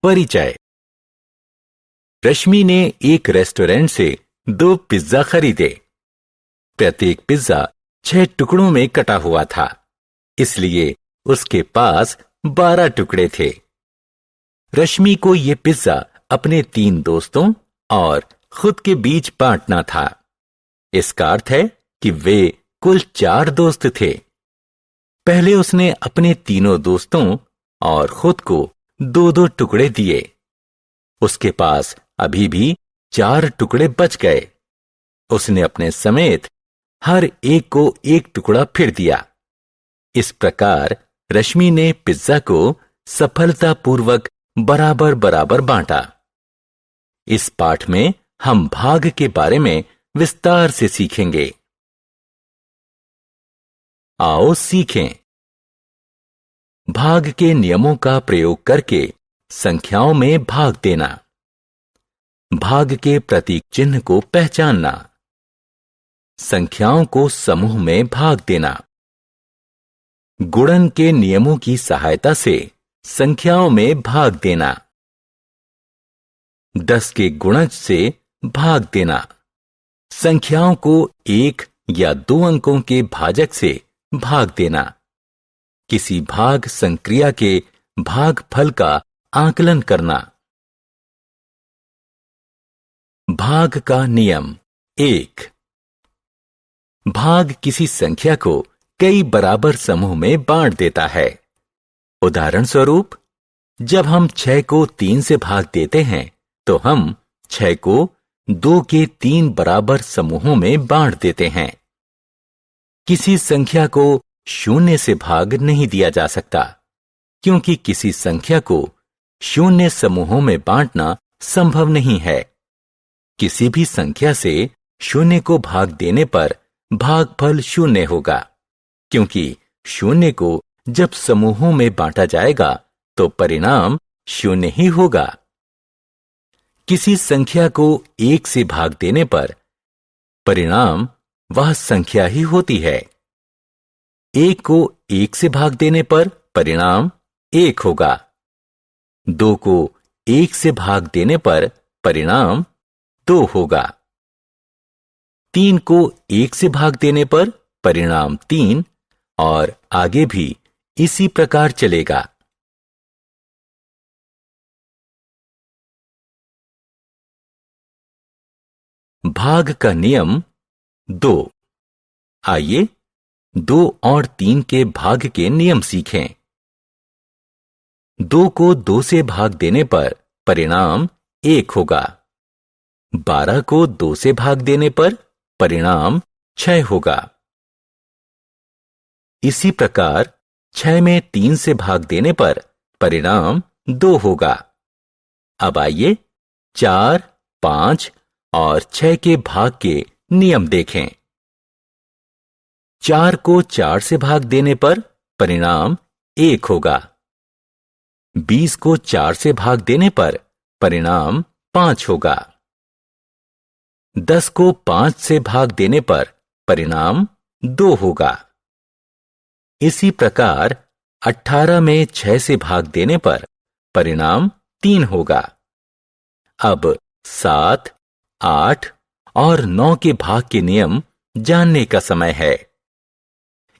परिचय। रश्मि ने एक रेस्टोरेंट से 2 पिज्जा खरीदे। प्रत्येक पिज्जा 6 टुकड़ों में कटा हुआ था, इसलिए उसके पास 12 टुकड़े थे। रश्मि को ये पिज्जा अपने 3 दोस्तों और खुद के बीच बांटना था। इसका अर्थ है कि वे कुल 4 दोस्त थे। पहले उसने अपने तीनों दोस्तों और खुद को 2-2 टुकड़े दिए। उसके पास अभी भी 4 टुकड़े बच गए। उसने अपने समेत हर एक को 1 टुकड़ा फिर दिया। इस प्रकार रश्मि ने पिज्जा को सफलतापूर्वक बराबर बराबर बांटा। इस पाठ में हम भाग के बारे में विस्तार से सीखेंगे। आओ सीखें। भाग के नियमों का प्रयोग करके संख्याओं में भाग देना। भाग के प्रतीक चिन्ह को पहचानना। संख्याओं को समूह में भाग देना। गुणन के नियमों की सहायता से संख्याओं में भाग देना। 10 के गुणज से भाग देना। संख्याओं को 1 या 2 अंकों के भाजक से भाग देना। किसी भाग संक्रिया के भागफल का आकलन करना। भाग का नियम 1। भाग किसी संख्या को कई बराबर समूह में बांट देता है। उदाहरण स्वरूप, जब हम 6 को 3 से भाग देते हैं तो हम 6 को 2 के 3 बराबर समूहों में बांट देते हैं। किसी संख्या को 0 से भाग नहीं दिया जा सकता, क्योंकि किसी संख्या को 0 समूहों में बांटना संभव नहीं है। किसी भी संख्या से 0 को भाग देने पर भागफल 0 होगा, क्योंकि 0 को जब समूहों में बांटा जाएगा तो परिणाम 0 ही होगा। किसी संख्या को 1 से भाग देने पर परिणाम वह संख्या ही होती है। 1 को 1 से भाग देने पर परिणाम 1 होगा। 2 को 1 से भाग देने पर परिणाम 2 होगा। 3 को 1 से भाग देने पर परिणाम 3 और आगे भी इसी प्रकार चलेगा। भाग का नियम 2। आइए 2 और 3 के भाग के नियम सीखें। 2 को 2 से भाग देने पर परिणाम 1 होगा। 12 को 2 से भाग देने पर परिणाम 6 होगा। इसी प्रकार 6 में 3 से भाग देने पर परिणाम 2 होगा। अब आइए 4, 5 और 6 के भाग के नियम देखें। 4 को 4 से भाग देने पर परिणाम 1 होगा। 20 को 4 से भाग देने पर परिणाम 5 होगा। 10 को 5 से भाग देने पर परिणाम 2 होगा। इसी प्रकार 18 में 6 से भाग देने पर परिणाम 3 होगा। अब 7, 8 और 9 के भाग के नियम जानने का समय है।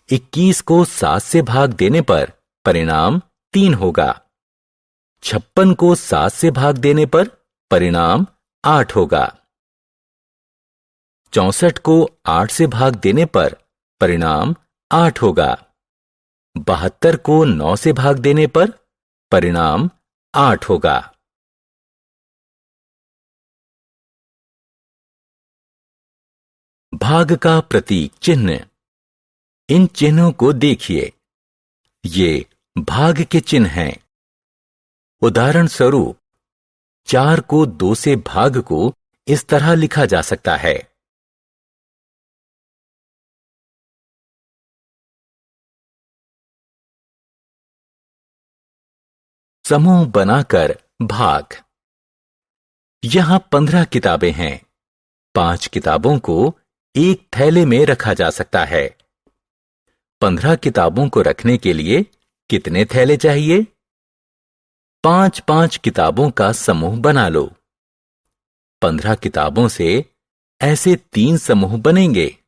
21 को 7 से भाग देने पर परिणाम 3 होगा। 56 को 7 से भाग देने पर परिणाम 8 होगा। 64 को 8 से भाग देने पर परिणाम 8 होगा। 72 को 9 से भाग देने पर परिणाम 8 होगा। भाग का प्रतीक चिन्ह। इन चिन्हों को देखिए। ये भाग के चिन्ह हैं। उदाहरण स्वरूप, 4 को 2 से भाग को इस तरह लिखा जा सकता है। समूह बनाकर भाग। यहां 15 किताबें हैं। 5 किताबों को एक थैले में रखा जा सकता है। 15 किताबों को रखने के लिए कितने थैले चाहिए? 5-5 किताबों का समूह बना लो। 15 किताबों से ऐसे 3 समूह बनेंगे।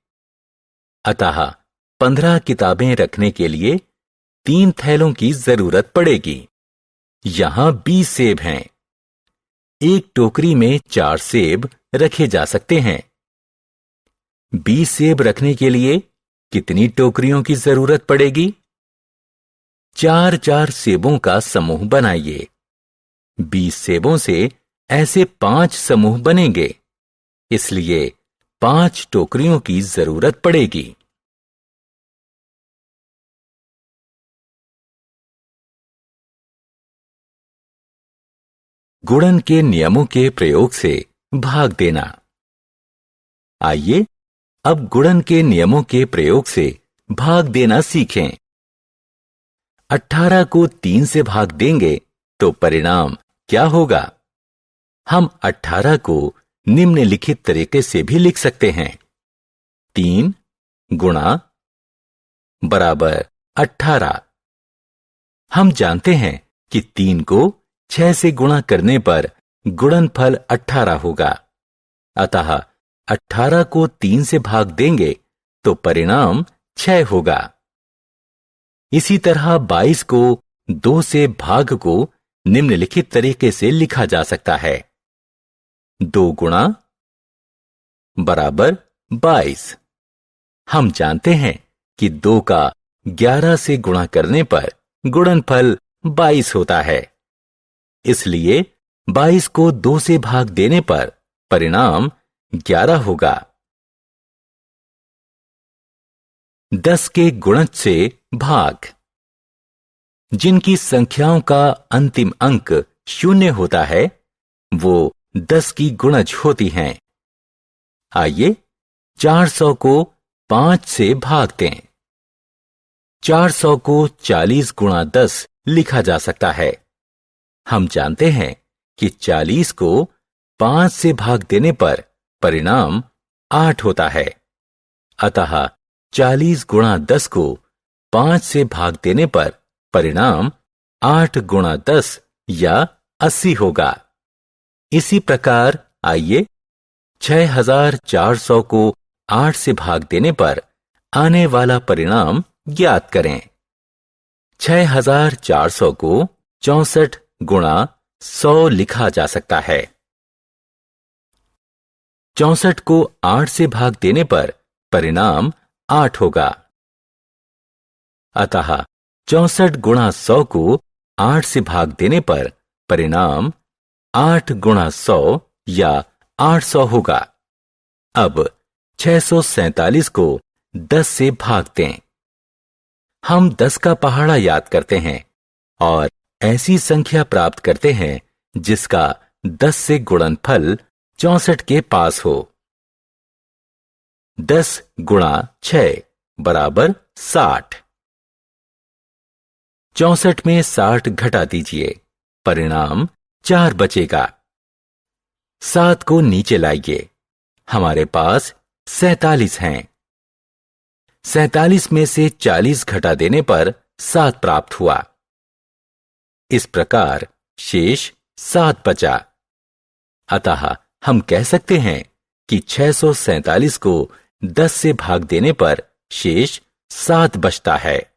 अतः 15 किताबें रखने के लिए 3 थैलों की जरूरत पड़ेगी। यहां 20 सेब हैं। एक टोकरी में 4 सेब रखे जा सकते हैं। 20 सेब रखने के लिए कितनी टोकरियों की जरूरत पड़ेगी? 4-4 सेबों का समूह बनाइए। 20 सेबों से ऐसे 5 समूह बनेंगे, इसलिए 5 टोकरियों की जरूरत पड़ेगी। गुणन के नियमों के प्रयोग से भाग देना। आइए अब गुणन के नियमों के प्रयोग से भाग देना सीखें। 18 को 3 से भाग देंगे तो परिणाम क्या होगा? हम 18 को निम्नलिखित तरीके से भी लिख सकते हैं। 3 गुणा बराबर 18। हम जानते हैं कि 3 को 6 से गुणा करने पर गुणनफल 18 होगा। अतः 18 को 3 से भाग देंगे तो परिणाम 6 होगा। इसी तरह 22 को 2 से भाग को निम्नलिखित तरीके से लिखा जा सकता है। 2 गुणा बराबर 22। हम जानते हैं कि 2 का 11 से गुणा करने पर गुणनफल 22 होता है। इसलिए 22 को 2 से भाग देने पर परिणाम 11 होगा। 10 के गुणज से भाग। जिनकी संख्याओं का अंतिम अंक 0 होता है वो 10 की गुणज होती हैं। आइए 400 को 5 से भाग दें। 400 को 40 गुणा 10 लिखा जा सकता है। हम जानते हैं कि 40 को 5 से भाग देने पर परिणाम 8 होता है। अतः 40 गुणा 10 को 5 से भाग देने पर परिणाम 8 गुणा 10 या 80 होगा। इसी प्रकार आइए 6400 को 8 से भाग देने पर आने वाला परिणाम ज्ञात करें। 6400 को 64 गुणा 100 लिखा जा सकता है। 64 को 8 से भाग देने पर परिणाम 8 होगा। अतः 64 गुणा 100 को 8 से भाग देने पर परिणाम 8 गुणा 100 या 800 होगा। अब 647 को 10 से भाग दें। हम 10 का पहाड़ा याद करते हैं और ऐसी संख्या प्राप्त करते हैं जिसका 10 से गुणनफल 64 के पास हो। 10 गुणा 6 बराबर 60। 64 में 60 घटा दीजिए, परिणाम 4 बचेगा। 7 को नीचे लाइए, हमारे पास 47 हैं। 47 में से 40 घटा देने पर 7 प्राप्त हुआ। इस प्रकार शेष 7 बचा। अतः हम कह सकते हैं कि 647 को 10 से भाग देने पर शेष 7 बचता है।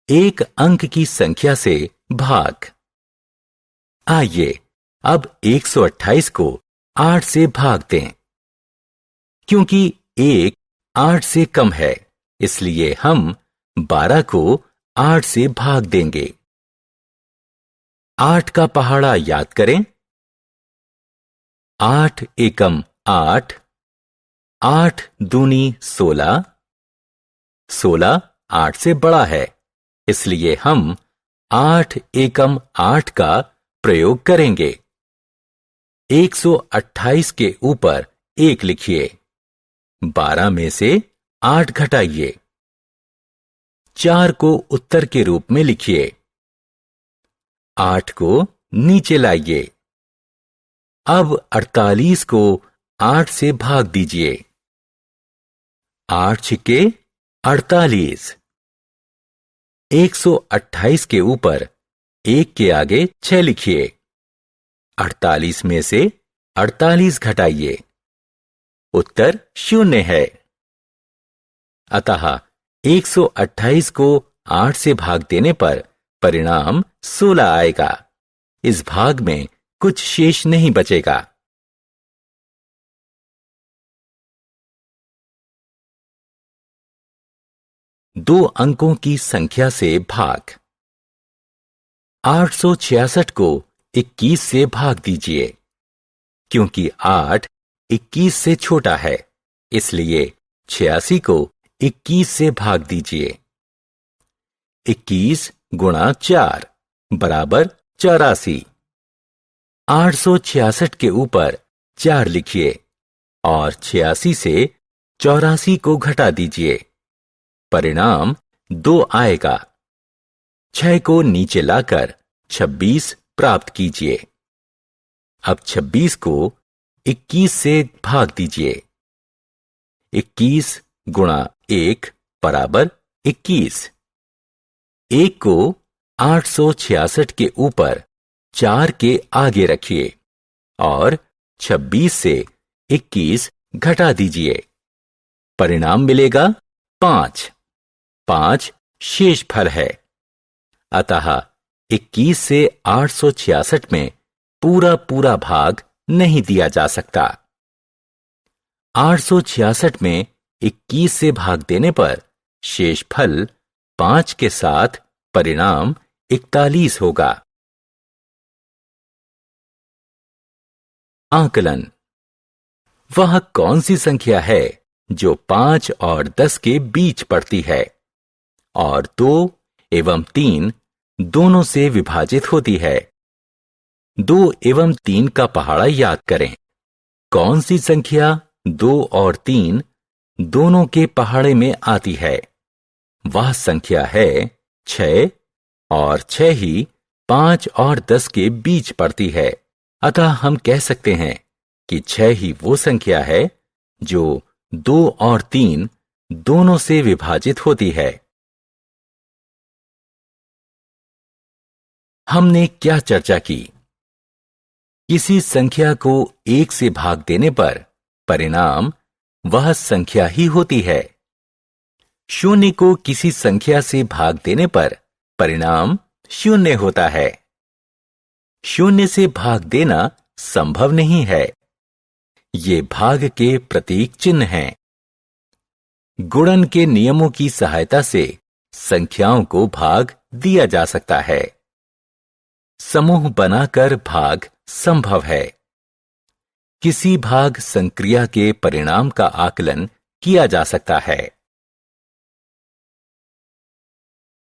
एक अंक की संख्या से भाग। आइए अब 128 को 8 से भाग दें। क्योंकि 1 8 से कम है, इसलिए हम 12 को 8 से भाग देंगे। 8 का पहाड़ा याद करें। 8 एकम 8, 8 दूनी 16, 16 8 से बड़ा है, इसलिए हम 8 एकम 8 का प्रयोग करेंगे। 128 के ऊपर 1 लिखिए। 12 में से 8 घटाइए। 4 को उत्तर के रूप में लिखिए। 8 को नीचे लाइए। अब 48 को 8 से भाग दीजिए। 8 छिक्के 48। 128 के ऊपर 1 के आगे 6 लिखिए। 48 में से 48 घटाइए। उत्तर 0 है। अतः 128 को 8 से भाग देने पर परिणाम 16 आएगा। इस भाग में कुछ शेष नहीं बचेगा। दो अंकों की संख्या से भाग। 866 को 21 से भाग दीजिए। क्योंकि 8 21 से छोटा है, इसलिए 86 को 21 से भाग दीजिए। 21 गुणा 4 बराबर 84। 866 के ऊपर 4 लिखिए और 86 से 84 को घटा दीजिए। परिणाम 2 आएगा। 6 को नीचे लाकर 26 प्राप्त कीजिए। अब 26 को 21 से भाग दीजिए। 21 गुणा 1 बराबर 21। 1 को 866 के ऊपर 4 के आगे रखिए और 26 से 21 घटा दीजिए। परिणाम मिलेगा 5। 5 शेषफल है। अतः 21 से 866 में पूरा भाग नहीं दिया जा सकता। 866 में 21 से भाग देने पर शेषफल 5 के साथ परिणाम 41 होगा। आकलन। वह कौन सी संख्या है जो 5 और 10 के बीच पड़ती है और 2 एवं 3 दोनों से विभाजित होती है? 2 एवं 3 का पहाड़ा याद करें। कौन सी संख्या 2 और 3 दोनों के पहाड़े में आती है? वह संख्या है 6 और 6 ही 5 और 10 के बीच पड़ती है। अतः हम कह सकते हैं कि 6 ही वो संख्या है जो 2 और 3 दोनों से विभाजित होती है। हमने क्या चर्चा की? किसी संख्या को 1 से भाग देने पर परिणाम वह संख्या ही होती है। 0 को किसी संख्या से भाग देने पर परिणाम 0 होता है। 0 से भाग देना संभव नहीं है। ये भाग के प्रतीक चिन्ह हैं। गुणन के नियमों की सहायता से संख्याओं को भाग दिया जा सकता है। समूह बनाकर भाग संभव है। किसी भाग संक्रिया के परिणाम का आकलन किया जा सकता है।